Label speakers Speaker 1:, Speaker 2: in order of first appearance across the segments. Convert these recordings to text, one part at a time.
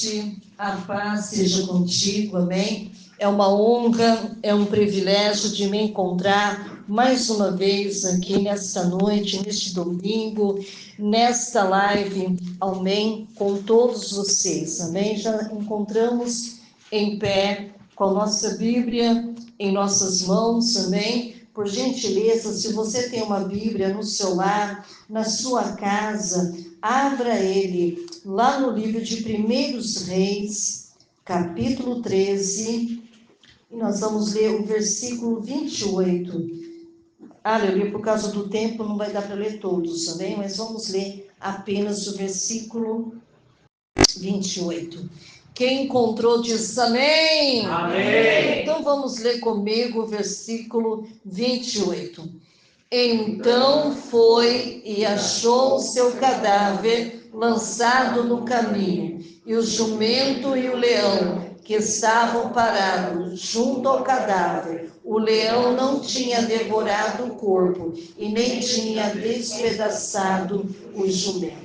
Speaker 1: noite, a paz seja contigo, amém? É uma honra, é um privilégio de me encontrar mais uma vez aqui nesta noite, neste domingo, nesta live, amém? Com todos vocês, amém? Já encontramos em pé com a nossa Bíblia em nossas mãos, amém? Por gentileza, se você tem uma Bíblia no seu lar, na sua casa, abra ele lá no livro de 1 Reis, capítulo 13, e nós vamos ler o versículo 28. Aleluia, por causa do tempo não vai dar para ler todos, amém? Mas vamos ler apenas o versículo 28. Quem encontrou diz amém.
Speaker 2: Amém.
Speaker 1: Então vamos ler comigo o versículo 28. Então foi e achou o seu cadáver lançado no caminho, e o jumento e o leão que estavam parados junto ao cadáver. O leão não tinha devorado o corpo e nem tinha despedaçado o jumento.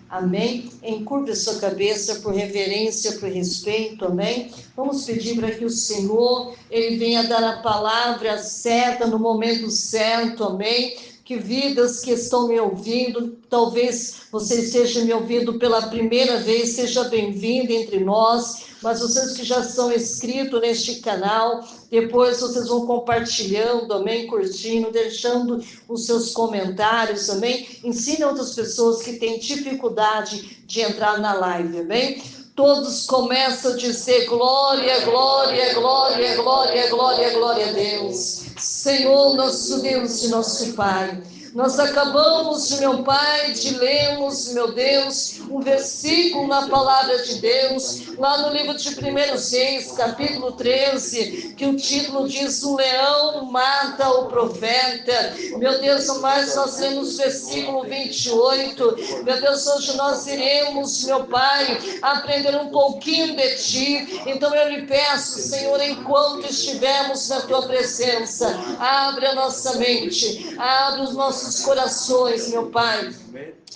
Speaker 1: Amém? Encurve a sua cabeça por reverência, por respeito, amém? Vamos pedir para que o Senhor, Ele venha dar a palavra certa no momento certo, amém? Que vidas que estão me ouvindo, talvez você esteja me ouvindo pela primeira vez, seja bem-vindo entre nós, mas vocês que já são inscritos neste canal, depois vocês vão compartilhando, amém, curtindo, deixando os seus comentários, amém? Ensine outras pessoas que têm dificuldade de entrar na live, amém? Todos começam a dizer glória, glória, glória, glória, glória, glória a Deus. Senhor, nosso Deus e nosso Pai, nós acabamos, meu Pai, de lermos, meu Deus, um versículo na palavra de Deus, lá no livro de 1 Reis, capítulo 13, que o título diz: o leão mata o profeta. Meu Deus, mas nós lemos o versículo 28. Meu Deus, hoje nós iremos, meu Pai, aprender um pouquinho de Ti. Então eu lhe peço, Senhor, enquanto estivermos na Tua presença, abre a nossa mente, abre os nossos corações, meu Pai,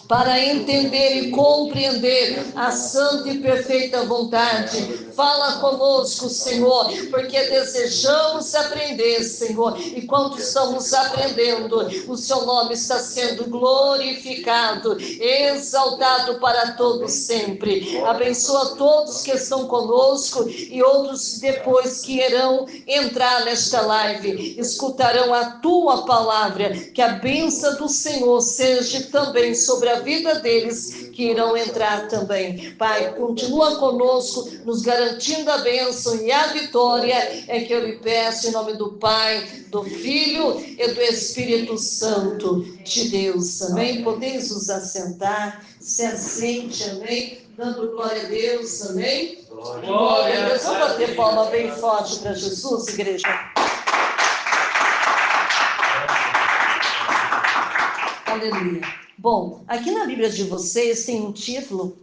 Speaker 1: para entender e compreender a santa e perfeita vontade. Fala conosco, Senhor, porque desejamos aprender, Senhor, e quando estamos aprendendo, o Seu nome está sendo glorificado, exaltado para todos sempre. Abençoa todos que estão conosco e outros depois que irão entrar nesta live, escutarão a Tua palavra, que a bênção do Senhor seja também sobre a vida deles que irão entrar também. Pai, continua conosco, nos garantindo a bênção e a vitória, é que eu lhe peço em nome do Pai, do Filho e do Espírito Santo de Deus. Amém? Podeis nos assentar, se assente, amém? Dando glória a Deus, amém? Glória a Deus. Vamos bater palma bem forte para Jesus, igreja. Aleluia. Bom, aqui na Bíblia de vocês tem um título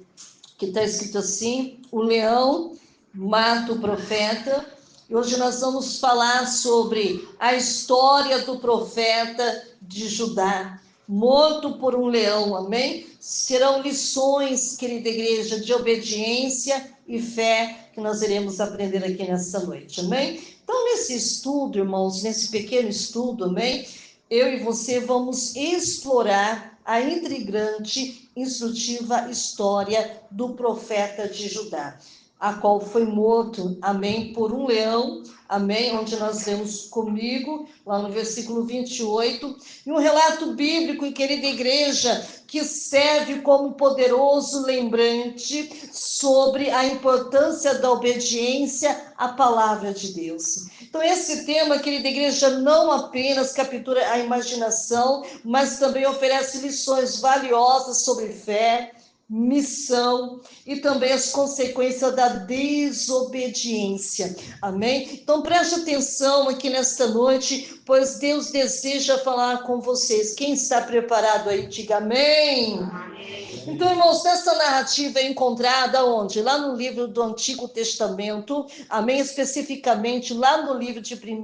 Speaker 1: que está escrito assim: o leão mata o profeta. E hoje nós vamos falar sobre a história do profeta de Judá, morto por um leão, amém? Serão lições, querida igreja, de obediência e fé que nós iremos aprender aqui nessa noite, amém? Então, nesse estudo, irmãos, nesse pequeno estudo, amém? Eu e você vamos explorar a intrigante, instrutiva história do profeta de Judá, a qual foi morto, amém, por um leão, amém, onde nós lemos comigo, lá no versículo 28, e um relato bíblico, querida igreja, que serve como poderoso lembrante sobre a importância da obediência à palavra de Deus. Então esse tema, querida igreja, não apenas captura a imaginação, mas também oferece lições valiosas sobre fé, missão e também as consequências da desobediência, amém? Então preste atenção aqui nesta noite, pois Deus deseja falar com vocês. Quem está preparado aí, diga amém. Amém. Então, irmãos, essa narrativa é encontrada onde? Lá no livro do Antigo Testamento, amém? Especificamente lá no livro de 1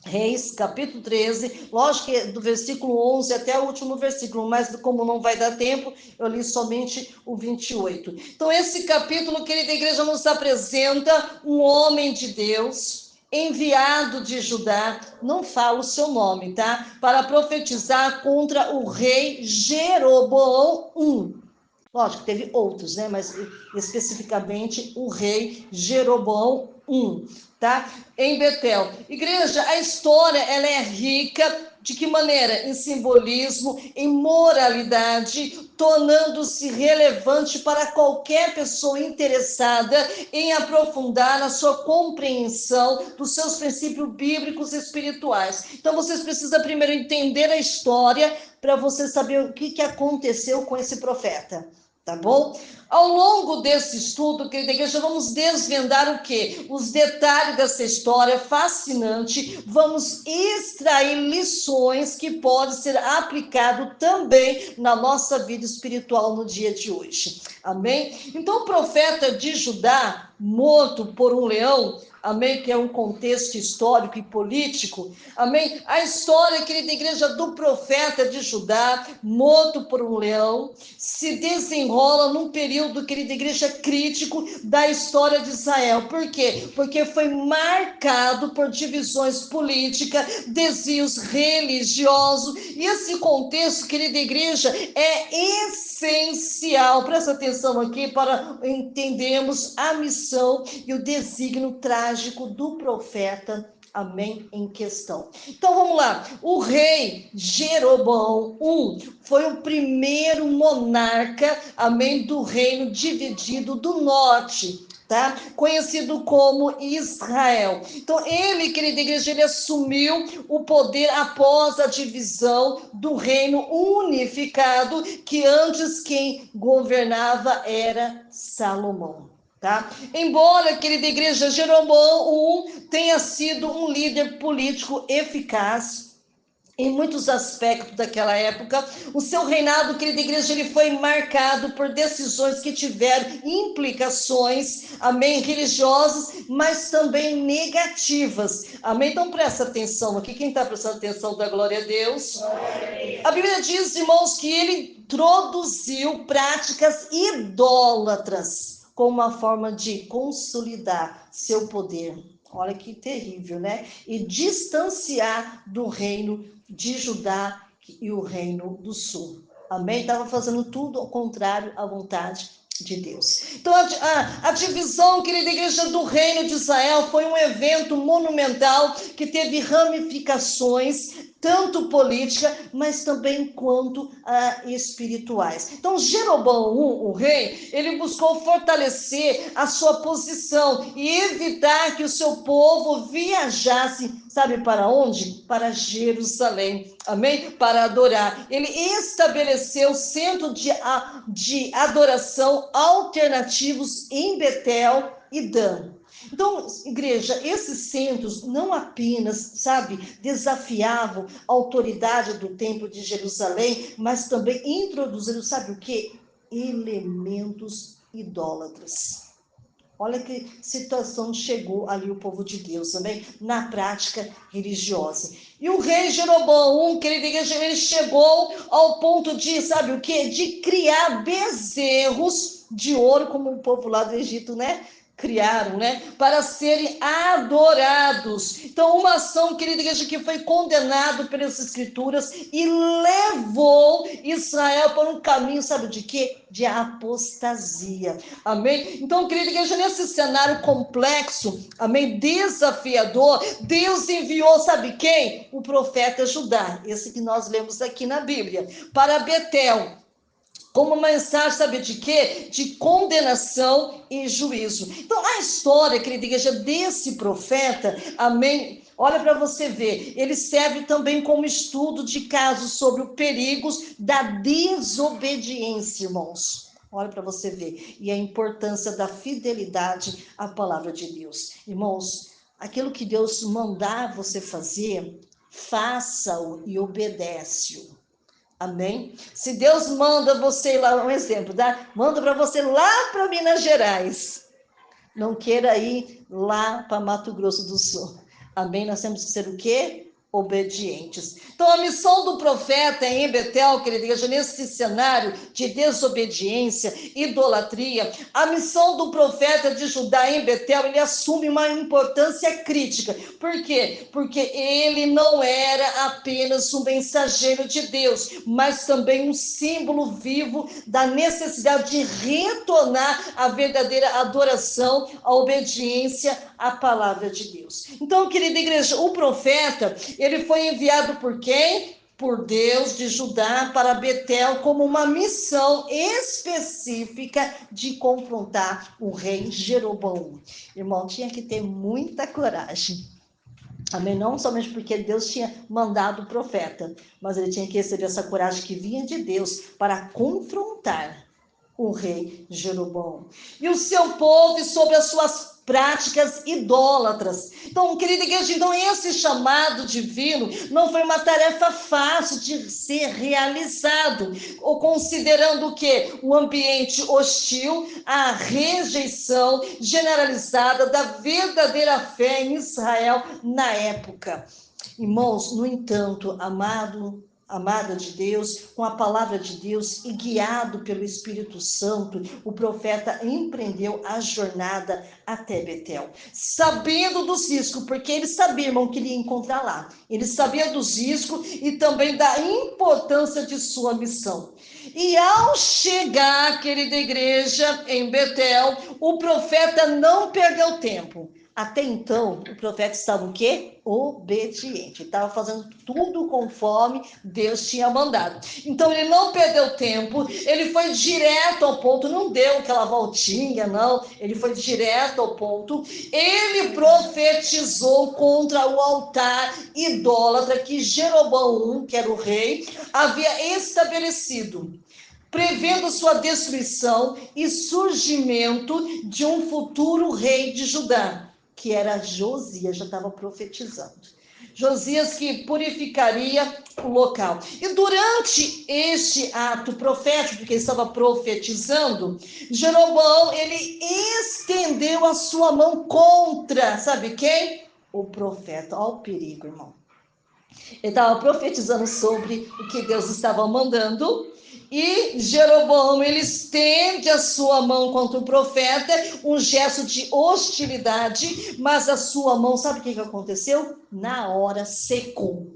Speaker 1: Reis, capítulo 13, lógico que é do versículo 11 até o último versículo, mas como não vai dar tempo, eu li somente o 28. Então, esse capítulo, querida igreja, nos apresenta um homem de Deus, enviado de Judá, não fala o seu nome, tá? Para profetizar contra o rei Jeroboão I. Lógico, teve outros, né? Mas especificamente o rei Jeroboão I, tá? Em Betel. Igreja, a história, ela é rica de que maneira? Em simbolismo, em moralidade, tornando-se relevante para qualquer pessoa interessada em aprofundar a sua compreensão dos seus princípios bíblicos e espirituais. Então, vocês precisam primeiro entender a história para você saber o que aconteceu com esse profeta. Tá bom? Ao longo desse estudo, querida igreja, vamos desvendar o quê? Os detalhes dessa história fascinante, vamos extrair lições que podem ser aplicadas também na nossa vida espiritual no dia de hoje. Amém? Então, o profeta de Judá, morto por um leão, amém, que é um contexto histórico e político, amém, a história, querida igreja, do profeta de Judá, morto por um leão, se desenrola num período, querida igreja, crítico da história de Israel. Por quê? Porque foi marcado por divisões políticas, desvios religiosos, e esse contexto, querida igreja, é essencial, presta atenção aqui, para entendermos a missão e o desígnio trágico do profeta, amém, em questão. Então vamos lá, o rei Jeroboão I foi o primeiro monarca, amém, do reino dividido do norte, tá? Conhecido como Israel. Então ele, querida igreja, ele assumiu o poder após a divisão do reino unificado, que antes quem governava era Salomão. Tá? Embora, querida igreja, Jeroboão I tenha sido um líder político eficaz em muitos aspectos daquela época, o seu reinado, querida igreja, ele foi marcado por decisões que tiveram implicações, amém, religiosas, mas também negativas, amém? Então presta atenção aqui, quem está prestando atenção, dá glória a Deus. A Bíblia diz, irmãos, que ele introduziu práticas idólatras como uma forma de consolidar seu poder. Olha que terrível, né? E distanciar do reino de Judá e o reino do sul. Amém? Estava fazendo tudo ao contrário à vontade de Deus. Então, a divisão, querida igreja, do reino de Israel foi um evento monumental que teve ramificações, tanto política, mas também quanto espirituais. Então, Jeroboão, o rei, ele buscou fortalecer a sua posição e evitar que o seu povo viajasse, sabe para onde? Para Jerusalém, amém? Para adorar. Ele estabeleceu centro de adoração alternativos em Betel e Dan. Então, igreja, esses centros não apenas, sabe, desafiavam a autoridade do templo de Jerusalém, mas também introduziram, sabe o quê? Elementos idólatras. Olha que situação chegou ali o povo de Deus também, na prática religiosa. E o rei Jeroboão, querida igreja, ele chegou ao ponto de, sabe o quê? De criar bezerros de ouro, como o povo lá do Egito, né? Criaram, né? Para serem adorados. Então, uma ação, querida igreja, que foi condenado pelas escrituras e levou Israel para um caminho, sabe de quê? De apostasia. Amém? Então, querida igreja, nesse cenário complexo, amém, desafiador, Deus enviou, sabe quem? O profeta Judá, esse que nós lemos aqui na Bíblia, para Betel, como mensagem, sabe de quê? De condenação e juízo. Então, a história, querida igreja, desse profeta, amém, olha para você ver, ele serve também como estudo de casos sobre os perigos da desobediência, irmãos. Olha para você ver. E a importância da fidelidade à palavra de Deus. Irmãos, aquilo que Deus mandar você fazer, faça-o e obedece-o. Amém? Se Deus manda você ir lá, um exemplo, tá? Manda para você lá para Minas Gerais. Não queira ir lá para Mato Grosso do Sul. Amém? Nós temos que ser o quê? Obedientes. Então, a missão do profeta em Betel, querida igreja, nesse cenário de desobediência, idolatria, a missão do profeta de Judá em Betel, ele assume uma importância crítica. Por quê? Porque ele não era apenas um mensageiro de Deus, mas também um símbolo vivo da necessidade de retornar à verdadeira adoração, à obediência à palavra de Deus. Então, querida igreja, o profeta, ele foi enviado por quem? Por Deus de Judá para Betel como uma missão específica de confrontar o rei Jeroboão. Irmão, tinha que ter muita coragem. Amém? Não somente porque Deus tinha mandado o profeta, mas ele tinha que receber essa coragem que vinha de Deus para confrontar o rei Jeroboão e o seu povo e sobre as suas práticas idólatras. Então, querida igreja, então esse chamado divino não foi uma tarefa fácil de ser realizado, ou considerando o quê? O ambiente hostil, a rejeição generalizada da verdadeira fé em Israel na época. Irmãos, no entanto, amada de Deus, com a palavra de Deus e guiado pelo Espírito Santo, o profeta empreendeu a jornada até Betel, sabendo dos riscos, porque ele sabia, irmão, que ele ia encontrar lá. Ele sabia dos riscos e também da importância de sua missão. E ao chegar, querida igreja, em Betel, o profeta não perdeu tempo. Até então, o profeta estava o quê? Obediente. Estava fazendo tudo conforme Deus tinha mandado. Então, ele não perdeu tempo, ele foi direto ao ponto, não deu aquela voltinha, não. Ele foi direto ao ponto. Ele profetizou contra o altar idólatra que Jeroboão, que era o rei, havia estabelecido, prevendo sua destruição e surgimento de um futuro rei de Judá, que era Josias, já estava profetizando. Josias que purificaria o local. E durante este ato profético que ele estava profetizando, Jeroboão, ele estendeu a sua mão contra, sabe quem? O profeta. Olha o perigo, irmão. Ele estava profetizando sobre o que Deus estava mandando, e Jeroboão, ele estende a sua mão contra o profeta, um gesto de hostilidade, mas a sua mão, sabe o que aconteceu? Na hora secou.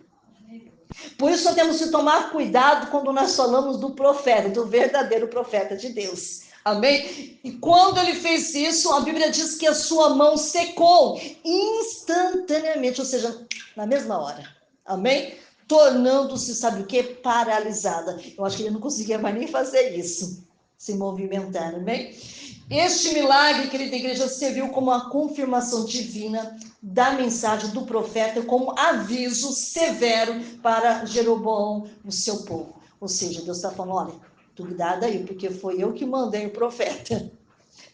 Speaker 1: Por isso nós temos que tomar cuidado quando nós falamos do profeta, do verdadeiro profeta de Deus. Amém? E quando ele fez isso, a Bíblia diz que a sua mão secou instantaneamente, ou seja, na mesma hora. Amém? Tornando-se, sabe o que? Paralisada. Eu acho que ele não conseguia mais nem fazer isso, se movimentar, amém? Este milagre, querida igreja, serviu como uma confirmação divina da mensagem do profeta, como aviso severo para Jeroboão, o seu povo. Ou seja, Deus está falando, olha, cuidado aí, porque foi eu que mandei o profeta.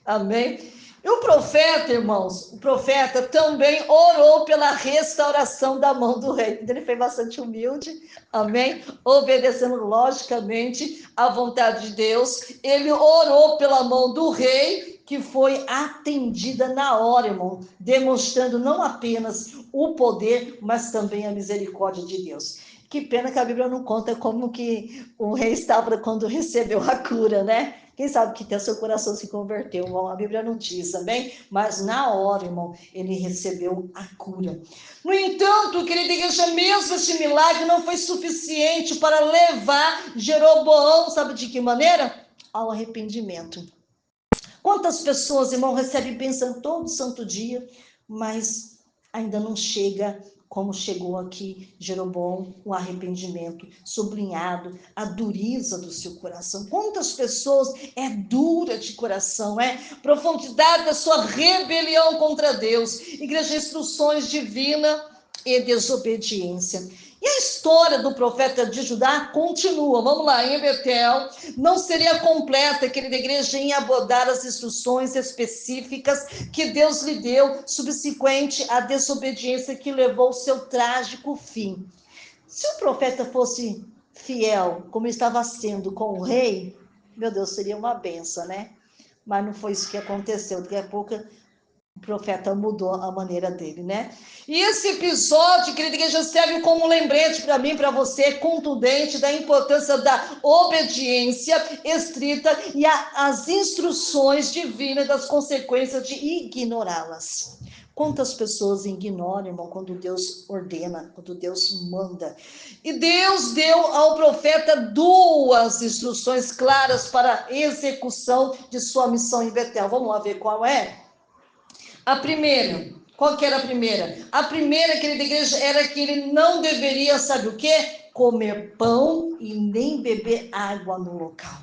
Speaker 1: Amém? E o profeta, irmãos, o profeta também orou pela restauração da mão do rei. Ele foi bastante humilde, amém? Obedecendo logicamente à vontade de Deus. Ele orou pela mão do rei, que foi atendida na hora, irmão, demonstrando não apenas o poder, mas também a misericórdia de Deus. Que pena que a Bíblia não conta como que o rei estava quando recebeu a cura, né? Quem sabe que até seu coração se converteu, irmão? A Bíblia não diz, amém? Mas na hora, irmão, ele recebeu a cura. No entanto, querida igreja, mesmo esse milagre não foi suficiente para levar Jeroboão, sabe de que maneira? Ao arrependimento. Quantas pessoas, irmão, recebem bênção todo santo dia, mas ainda não chega como chegou aqui Jeroboão, o arrependimento sublinhado, a dureza do seu coração. Quantas pessoas é dura de coração, profundidade da sua rebelião contra Deus. Igreja, instruções divinas e desobediência. E a história do profeta de Judá continua. Vamos lá, em Betel, não seria completa, querida igreja, em abordar as instruções específicas que Deus lhe deu, subsequente à desobediência que levou ao seu trágico fim. Se o profeta fosse fiel, como estava sendo com o rei, meu Deus, seria uma benção, né? Mas não foi isso que aconteceu. Daqui a pouco O profeta mudou a maneira dele, né? E esse episódio, querida igreja, serve como um lembrete para mim, para você, contundente, da importância da obediência estrita e as instruções divinas, das consequências de ignorá-las. Quantas pessoas ignoram, irmão, quando Deus ordena, quando Deus manda? E Deus deu ao profeta duas instruções claras para a execução de sua missão em Betel. Vamos lá ver qual é? A primeira, qual que era a primeira? A primeira, querida igreja, era que ele não deveria, sabe o quê? Comer pão e nem beber água no local.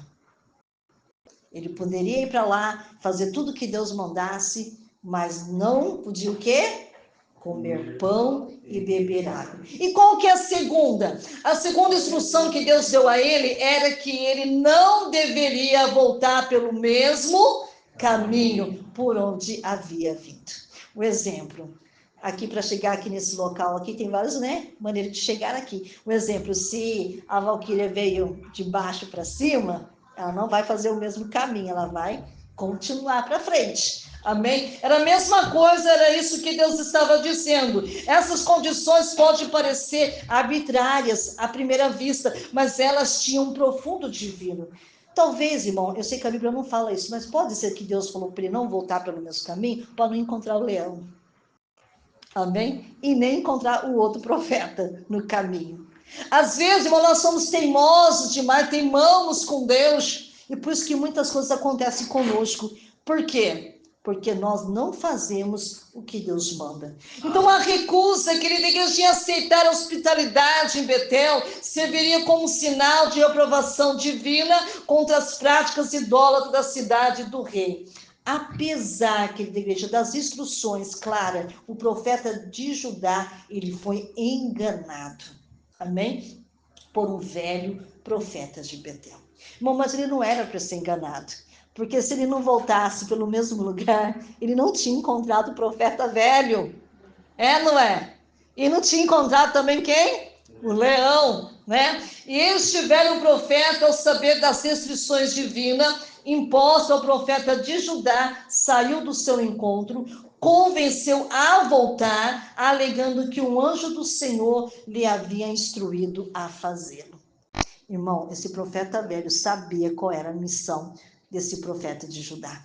Speaker 1: Ele poderia ir para lá, fazer tudo que Deus mandasse, mas não podia o quê? Comer pão e beber água. E qual que é a segunda? A segunda instrução que Deus deu a ele era que ele não deveria voltar pelo mesmo caminho por onde havia vindo. O exemplo, aqui para chegar aqui nesse local, aqui tem várias, né, maneiras de chegar aqui. O exemplo, se a Valquíria veio de baixo para cima, ela não vai fazer o mesmo caminho, ela vai continuar para frente. Amém? Era a mesma coisa, era isso que Deus estava dizendo. Essas condições podem parecer arbitrárias à primeira vista, mas elas tinham um profundo divino. Talvez, irmão, eu sei que a Bíblia não fala isso, mas pode ser que Deus falou para ele não voltar pelo mesmo caminho para não encontrar o leão. Amém? E nem encontrar o outro profeta no caminho. Às vezes, irmão, nós somos teimosos demais, teimamos com Deus, e por isso que muitas coisas acontecem conosco. Por quê? Porque nós não fazemos o que Deus manda. Então, a recusa, querida igreja, em aceitar a hospitalidade em Betel serviria como sinal de aprovação divina contra as práticas idólatras da cidade do rei. Apesar, querida igreja, das instruções claras, o profeta de Judá, ele foi enganado. Amém? Por um velho profeta de Betel. Bom, mas ele não era para ser enganado. Porque se ele não voltasse pelo mesmo lugar, ele não tinha encontrado o profeta velho. É, não é? E não tinha encontrado também quem? O leão, né? E este velho profeta, ao saber das restrições divinas impostas ao profeta de Judá, saiu do seu encontro, convenceu a voltar, alegando que um anjo do Senhor lhe havia instruído a fazê-lo. Irmão, esse profeta velho sabia qual era a missão desse profeta de Judá.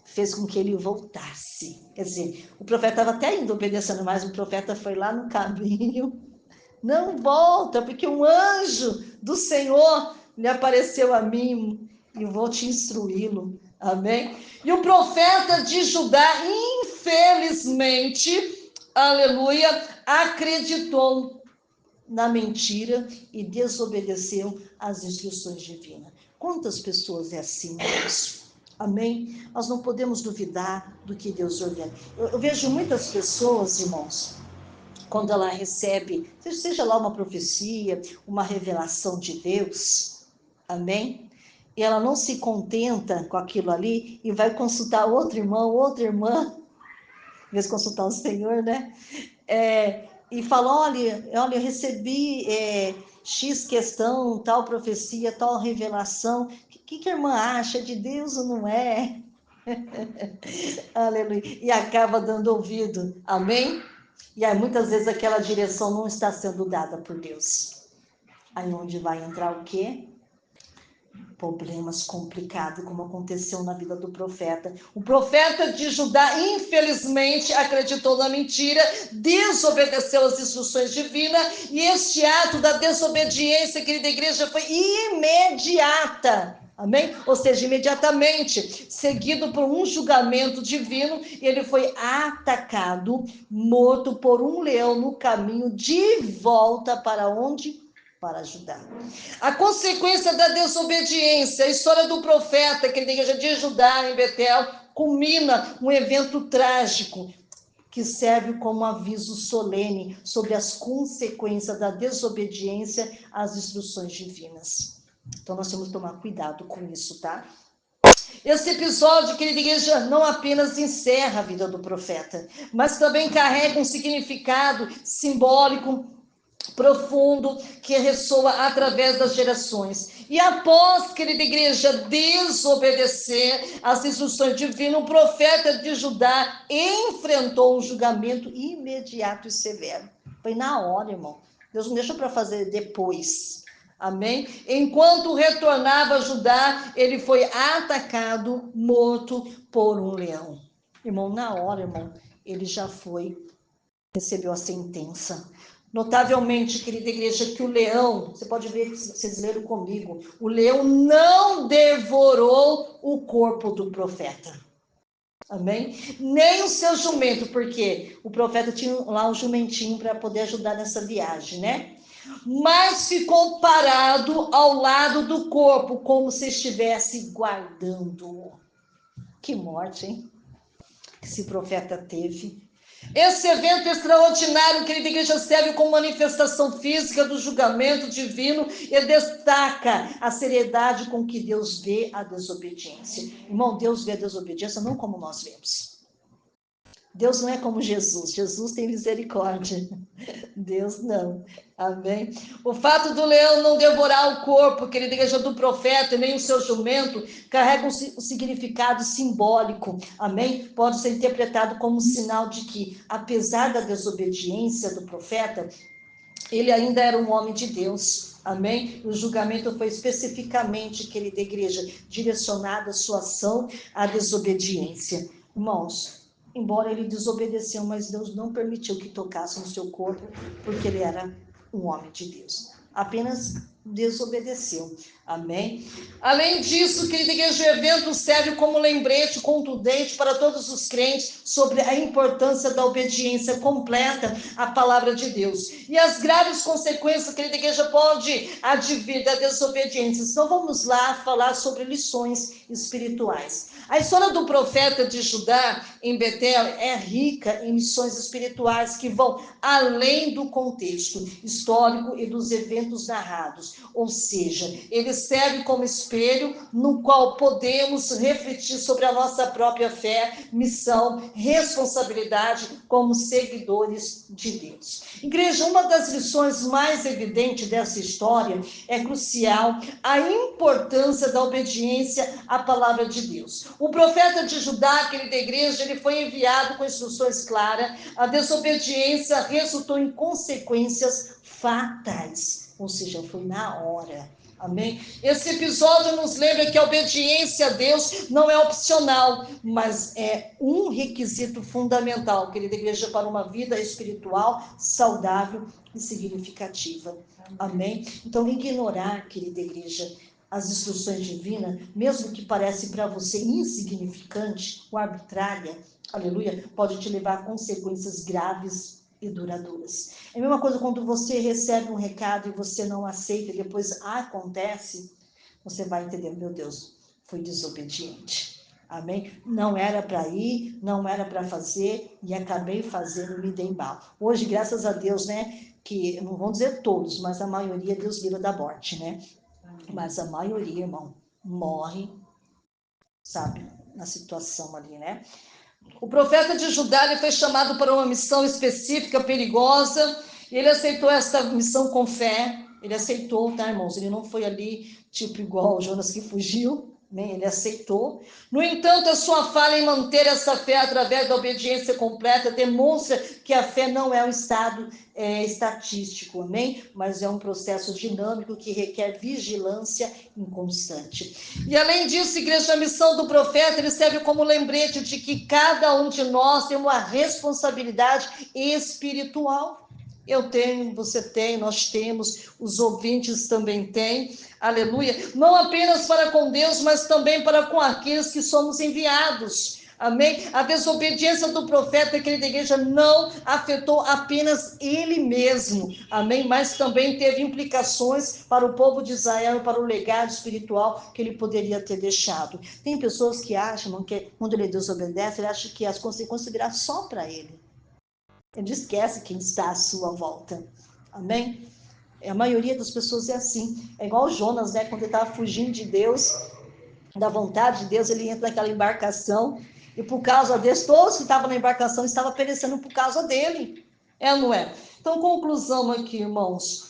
Speaker 1: Fez com que ele voltasse. Quer dizer, o profeta estava até indo obedecendo, mas o profeta foi lá no caminho. Não volta, porque um anjo do Senhor lhe apareceu a mim e vou te instruí-lo. Amém? E o profeta de Judá, infelizmente, aleluia, acreditou na mentira e desobedeceu às instruções divinas. Quantas pessoas é assim, irmãos? Amém? Nós não podemos duvidar do que Deus ordena. Eu vejo muitas pessoas, irmãos, quando ela recebe, seja lá uma profecia, uma revelação de Deus, amém? E ela não se contenta com aquilo ali e vai consultar outro irmão, outra irmã, em vez de consultar o Senhor, né? E fala, olha, eu recebi X questão, tal profecia, tal revelação, o que a irmã acha de Deus ou não é? Aleluia. E acaba dando ouvido, amém? E aí muitas vezes aquela direção não está sendo dada por Deus. Aí onde vai entrar o quê? Problemas complicados, como aconteceu na vida do profeta. O profeta de Judá, infelizmente, acreditou na mentira, desobedeceu às instruções divinas, e este ato da desobediência, querida igreja, foi imediata. Amém? Ou seja, imediatamente, seguido por um julgamento divino, ele foi atacado, morto por um leão no caminho de volta para onde? Para Judá. A consequência da desobediência, a história do profeta, que a igreja de Judá, em Betel, culmina um evento trágico, que serve como aviso solene sobre as consequências da desobediência às instruções divinas. Então, nós temos que tomar cuidado com isso, tá? Esse episódio, querida igreja, não apenas encerra a vida do profeta, mas também carrega um significado simbólico profundo que ressoa através das gerações. E após, querida igreja, desobedecer às instruções divinas, o profeta de Judá enfrentou um julgamento imediato e severo. Foi na hora, irmão. Deus não deixou para fazer depois. Amém? Enquanto retornava a Judá, ele foi atacado, morto por um leão. Irmão, na hora, irmão, ele já recebeu a sentença. Notavelmente, querida igreja, que o leão, você pode ver, vocês leram comigo, o leão não devorou o corpo do profeta. Amém? Nem o seu jumento, porque o profeta tinha lá um jumentinho para poder ajudar nessa viagem, né? Mas ficou parado ao lado do corpo, como se estivesse guardando. Que morte, hein? Que esse profeta teve. Esse evento extraordinário, querida igreja, serve como manifestação física do julgamento divino e destaca a seriedade com que Deus vê a desobediência. Irmão, Deus vê a desobediência não como nós vemos. Deus não é como Jesus. Jesus tem misericórdia. Deus não. Amém? O fato do leão não devorar o corpo, querida igreja, do profeta e nem o seu jumento, carrega um significado simbólico. Amém? Pode ser interpretado como um sinal de que, apesar da desobediência do profeta, ele ainda era um homem de Deus. Amém? O julgamento foi especificamente, querida igreja, direcionado à sua ação, à desobediência. Irmãos, embora ele desobedeceu, mas Deus não permitiu que tocasse no seu corpo, porque ele era um homem de Deus. Apenas desobedeceu. Amém? Além disso, querida igreja, o evento serve como lembrete contundente para todos os crentes sobre a importância da obediência completa à palavra de Deus. E as graves consequências, querida igreja, pode advir da desobediência. Então vamos lá falar sobre lições espirituais. A história do profeta de Judá em Betel é rica em lições espirituais que vão além do contexto histórico e dos eventos narrados. Ou seja, ele serve como espelho no qual podemos refletir sobre a nossa própria fé, missão, responsabilidade como seguidores de Deus. Igreja, uma das lições mais evidentes dessa história é crucial a importância da obediência à palavra de Deus. O profeta de Judá, querida igreja, ele foi enviado com instruções claras. A desobediência resultou em consequências fatais, ou seja, foi na hora. Amém? Esse episódio nos lembra que a obediência a Deus não é opcional, mas é um requisito fundamental, querida igreja, para uma vida espiritual saudável e significativa. Amém? Então, ignorar, querida igreja, as instruções divinas, mesmo que pareça para você insignificante ou arbitrária, aleluia, pode te levar a consequências graves e duradouras. É a mesma coisa quando você recebe um recado e você não aceita e depois acontece, você vai entender, meu Deus, fui desobediente. Amém? Não era para ir, não era para fazer e acabei fazendo, me dei mal. Hoje, graças a Deus, né, que não vão dizer todos, mas a maioria Deus livra da morte, né? Mas a maioria, irmão, morre, sabe, na situação ali, né? O profeta de Judá, ele foi chamado para uma missão específica, perigosa, e ele aceitou essa missão com fé. Ele aceitou, tá, irmãos? Ele não foi ali, tipo, igual o Jonas que fugiu, né? Ele aceitou. No entanto, a sua falha em manter essa fé através da obediência completa demonstra que a fé não é um estado estatístico, amém? Mas é um processo dinâmico que requer vigilância inconstante. E além disso, igreja, a missão do profeta, ele serve como lembrete de que cada um de nós tem uma responsabilidade espiritual. Eu tenho, você tem, nós temos, os ouvintes também têm, aleluia, não apenas para com Deus, mas também para com aqueles que somos enviados, amém? A desobediência do profeta, querida igreja, não afetou apenas ele mesmo, amém? Mas também teve implicações para o povo de Israel, para o legado espiritual que ele poderia ter deixado. Tem pessoas que acham que quando ele desobedece, ele acha que as consequências virão só para ele. Ele esquece quem está à sua volta. Amém? A maioria das pessoas é assim. É igual o Jonas, né? Quando ele estava fugindo de Deus, da vontade de Deus, ele entra naquela embarcação. E por causa desse, todos que estavam na embarcação estavam perecendo por causa dele. É ou não é? Então, conclusão aqui, irmãos,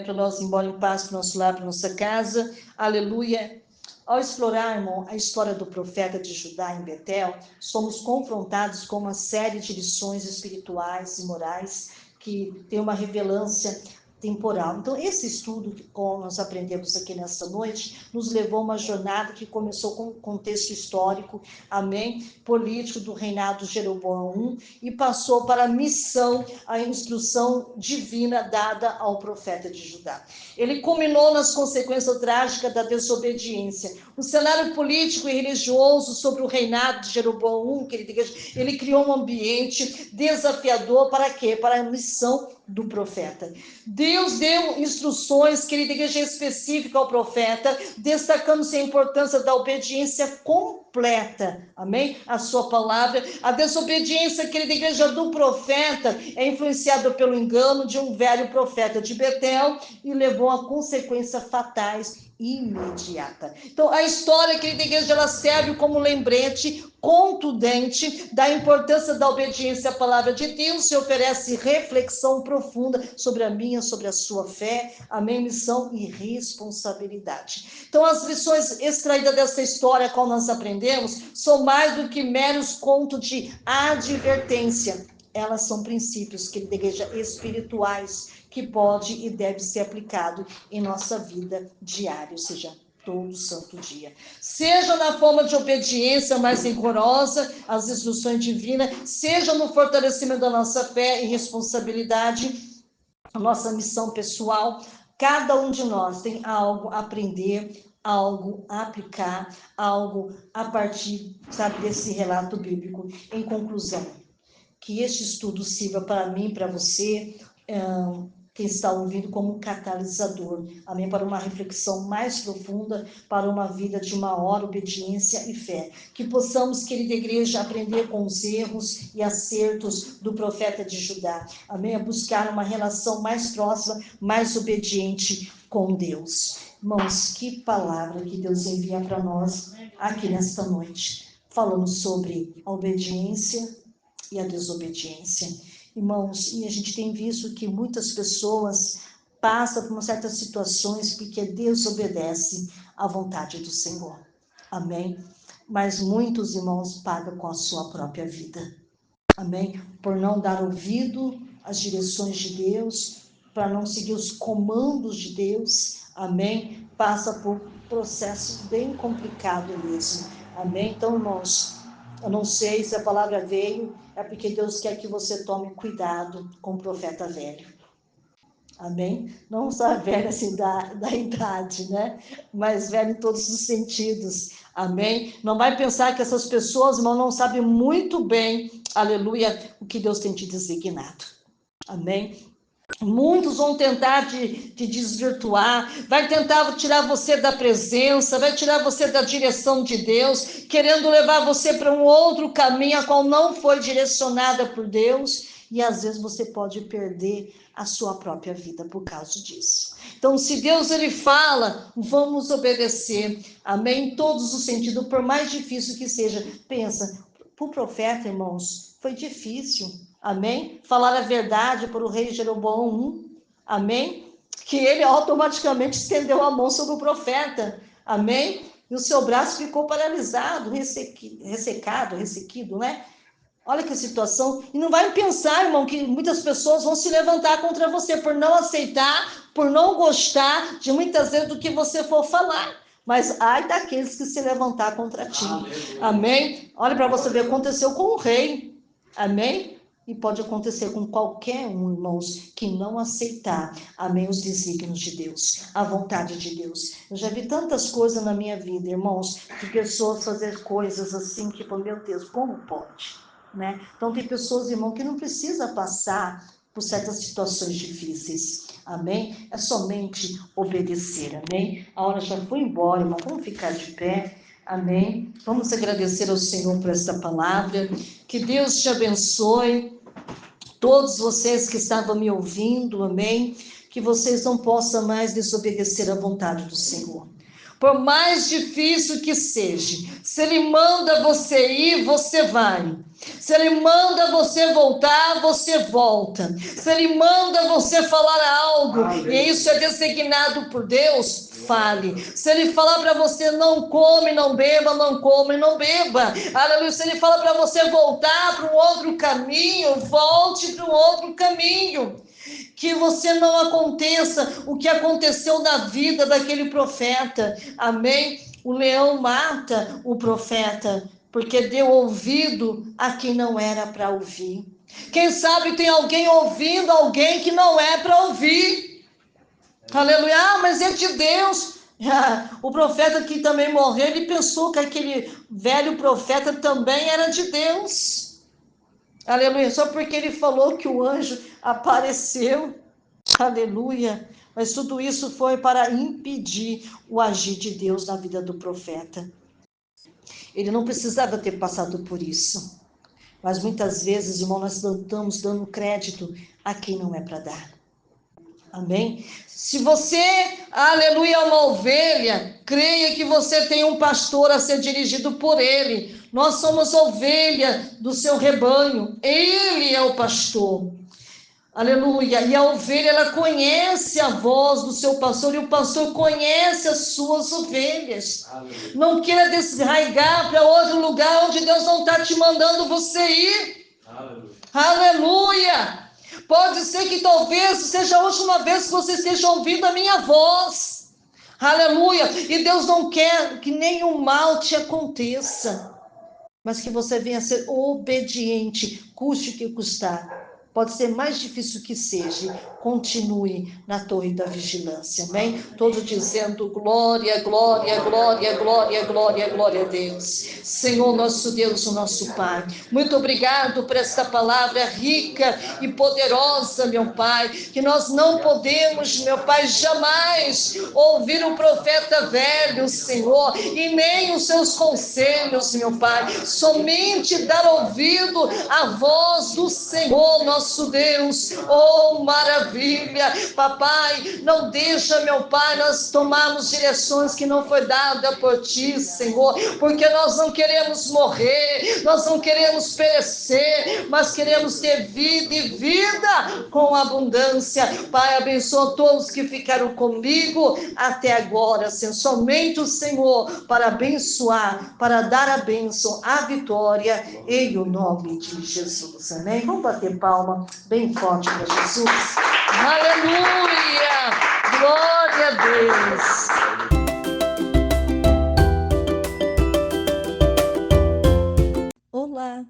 Speaker 1: para nós ir embora em paz para o nosso lar, para nossa casa, aleluia. Ao explorar, irmão, a história do profeta de Judá em Betel, somos confrontados com uma série de lições espirituais e morais que tem uma relevância temporal. Então, esse estudo que nós aprendemos aqui nessa noite nos levou a uma jornada que começou com um contexto histórico, amém, político do reinado de Jeroboão I e passou para a missão, a instrução divina dada ao profeta de Judá. Ele culminou nas consequências trágicas da desobediência. O cenário político e religioso sobre o reinado de Jeroboão I, ele criou um ambiente desafiador para quê? Para a missão do profeta. Deus deu instruções, querida igreja, específica ao profeta, destacando-se a importância da obediência completa, amém? A sua palavra. A desobediência, querida igreja, do profeta é influenciada pelo engano de um velho profeta de Betel e levou a consequências fatais imediata. Então, a história, querida igreja, ela serve como lembrete contundente da importância da obediência à palavra de Deus e oferece reflexão profunda sobre a minha, sobre a sua fé, amém, missão e responsabilidade. Então, as lições extraídas dessa história, qual nós aprendemos, são mais do que meros contos de advertência. Elas são princípios, querida igreja, espirituais, que pode e deve ser aplicado em nossa vida diária, ou seja, todo santo dia. Seja na forma de obediência mais rigorosa às instruções divinas, seja no fortalecimento da nossa fé e responsabilidade, a nossa missão pessoal, cada um de nós tem algo a aprender, algo a aplicar, algo a partir, sabe, desse relato bíblico. Em conclusão, que este estudo sirva para mim, para você, quem está ouvindo, como um catalisador, amém, para uma reflexão mais profunda, para uma vida de maior obediência e fé. Que possamos, querida igreja, aprender com os erros e acertos do profeta de Judá, amém, a buscar uma relação mais próxima, mais obediente com Deus. Irmãos, que palavra que Deus envia para nós aqui nesta noite, falando sobre a obediência e a desobediência. Irmãos, e a gente tem visto que muitas pessoas passam por certas situações porque desobedecem à vontade do Senhor. Amém? Mas muitos irmãos pagam com a sua própria vida. Amém? Por não dar ouvido às direções de Deus, para não seguir os comandos de Deus. Amém? Passa por processos bem complicados mesmo. Amém? Então, irmãos, eu não sei se a palavra veio, é porque Deus quer que você tome cuidado com o profeta velho. Amém? Não só velho assim da idade, né? Mas velho em todos os sentidos. Amém? Não vai pensar que essas pessoas, irmão, não sabem muito bem, aleluia, o que Deus tem te designado. Amém? Muitos vão tentar te desvirtuar, vai tentar tirar você da presença, vai tirar você da direção de Deus, querendo levar você para um outro caminho, a qual não foi direcionada por Deus, e às vezes você pode perder a sua própria vida por causa disso. Então, se Deus ele fala, vamos obedecer, amém, em todos os sentidos, por mais difícil que seja. Pensa, para o profeta, irmãos, foi difícil. Amém? Falar a verdade para o rei Jeroboão I, amém? Que ele automaticamente estendeu a mão sobre o profeta, amém? E o seu braço ficou paralisado, ressequido, né? Olha que situação. E não vai pensar, irmão, que muitas pessoas vão se levantar contra você por não aceitar, por não gostar de muitas vezes do que você for falar. Mas ai daqueles que se levantar contra ti. Amém? Olha para você ver, aconteceu com o rei. Amém? E pode acontecer com qualquer um, irmãos, que não aceitar, amém, os desígnios de Deus, a vontade de Deus. Eu já vi tantas coisas na minha vida, irmãos, de pessoas fazer coisas assim, que, meu Deus, como pode? Né? Então, tem pessoas, irmão, que não precisa passar por certas situações difíceis, amém? É somente obedecer, amém? A hora já foi embora, irmão, vamos ficar de pé. Amém? Vamos agradecer ao Senhor por esta palavra. Que Deus te abençoe. Todos vocês que estavam me ouvindo, amém? Que vocês não possam mais desobedecer à vontade do Senhor. por mais difícil que seja. Se Ele manda você ir, você vai. Se Ele manda você voltar, você volta. Se Ele manda você falar algo, e isso é designado por Deus, fale. Se Ele falar para você não come, não beba, não come, não beba. Aleluia. Se Ele fala para você voltar para um outro caminho, volte para um outro caminho. Que você não aconteça o que aconteceu na vida daquele profeta. Amém? O leão mata o profeta, porque deu ouvido a quem não era para ouvir. Quem sabe tem alguém ouvindo alguém que não é para ouvir. Aleluia, mas é de Deus. O profeta que também morreu, ele pensou que aquele velho profeta também era de Deus. Aleluia, só porque ele falou que o anjo apareceu. Aleluia. Mas tudo isso foi para impedir o agir de Deus na vida do profeta. Ele não precisava ter passado por isso. Mas muitas vezes, irmão, nós estamos dando crédito a quem não é para dar. Amém? Se você, aleluia, é uma ovelha, creia que você tem um pastor a ser dirigido por ele. Nós somos ovelha do seu rebanho. Ele é o pastor. Aleluia. E a ovelha, ela conhece a voz do seu pastor e o pastor conhece as suas ovelhas. Aleluia. Não queira desarraigar para outro lugar onde Deus não está te mandando você ir. Aleluia. Aleluia. Pode ser que talvez seja a última vez que você esteja ouvindo a minha voz. Aleluia. E Deus não quer que nenhum mal te aconteça, mas que você venha a ser obediente, custe o que custar. Pode ser mais difícil que seja, continue na torre da vigilância, amém? Todos dizendo glória, glória, glória, glória, glória, glória a Deus. Senhor, nosso Deus, o nosso Pai, muito obrigado por esta palavra rica e poderosa, meu Pai, que nós não podemos, meu Pai, jamais ouvir o profeta velho, Senhor, e nem os seus conselhos, meu Pai, somente dar ouvido à voz do Senhor, nosso Deus. Oh, maravilha, papai, não deixa, meu Pai, nós tomarmos direções que não foi dada por ti, Senhor, porque nós não queremos morrer, nós não queremos perecer, mas queremos ter vida e vida com abundância. Pai, abençoa todos que ficaram comigo até agora, Senhor, somente o Senhor para abençoar, para dar a bênção, a vitória, em o nome de Jesus, amém? Vamos bater palma bem forte para Jesus. Aleluia! Glória a Deus!
Speaker 2: Olá,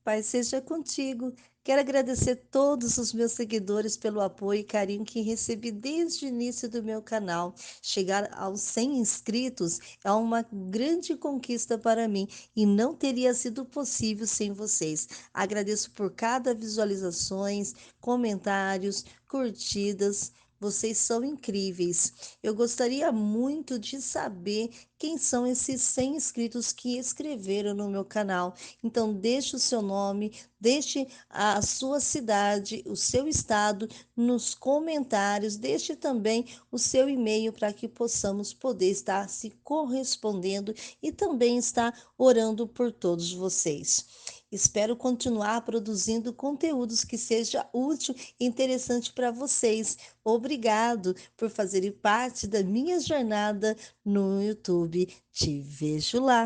Speaker 2: Pai seja contigo. Quero agradecer todos os meus seguidores pelo apoio e carinho que recebi desde o início do meu canal. Chegar aos 100 inscritos é uma grande conquista para mim e não teria sido possível sem vocês. Agradeço por cada visualizações, comentários, curtidas. Vocês são incríveis. Eu gostaria muito de saber quem são esses 100 inscritos que escreveram no meu canal. Então, deixe o seu nome, deixe a sua cidade, o seu estado nos comentários, deixe também o seu e-mail para que possamos poder estar se correspondendo e também estar orando por todos vocês. Espero continuar produzindo conteúdos que seja útil e interessante para vocês. Obrigado por fazerem parte da minha jornada no YouTube. Te vejo lá.